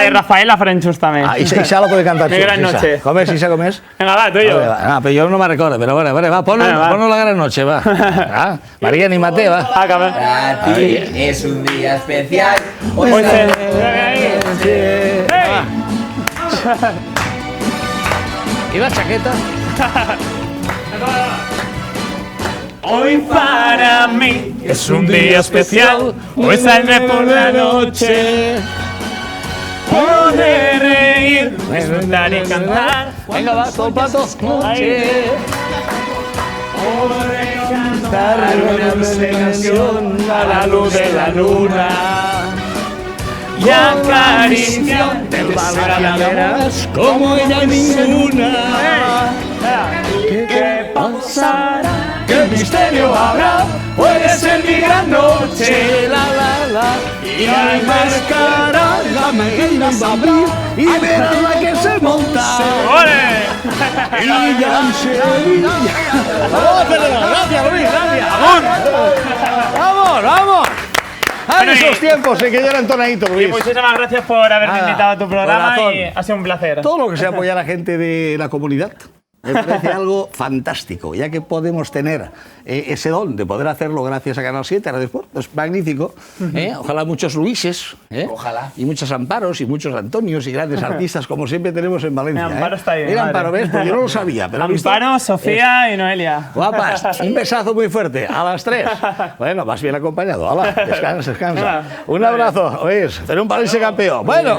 de Rafaela Frenchus també. Isa la puede cantar. Mi gran noche. ¿Comes, Isa, comes? Venga, va, tuyo. Pero yo no me recuerdo, pero bueno, va, ponnos la gran noche, va. María, anímate, va. Para ti es un día especial. Hoy ¿Y la chaqueta? Hoy para mí es un día especial. Hoy saldré por la noche. Poder reír, disfrutar y cantar. Venga, va, todo el plato. Noche. Poder cantar una dulce canción a la luz de la luna. Y acariciarte el verás como ella ninguna. ¿Qué pasará? ¿Qué misterio habrá? Puede ser mi gran noche. Y marcará la medida va a abrir y verá la que se monta. Y ya Gracias, Luis, gracias. ¡Vamos! En esos tiempos en que yo era entonadito, Luis. Muchísimas gracias por haberme invitado a tu programa corazón. y ha sido un placer. Todo lo que sea apoyar a la gente de la comunidad me parece algo fantástico, ya que podemos tener ese don de poder hacerlo gracias a Canal 7, a Radio Sport. Es magnífico. Ojalá muchos Luises, Ojalá. y muchos Amparos, y muchos Antonios, y grandes artistas, como siempre tenemos en Valencia. Amparo está ahí, Mira, madre. Amparo, ¿ves? Pues yo no lo sabía. Pero Amparo, Sofía y Noelia. Guapas, un besazo muy fuerte, a las 3. Bueno, vas bien acompañado. Hala, descansa. Un abrazo, oís, ser un Valencia campeón. Bueno.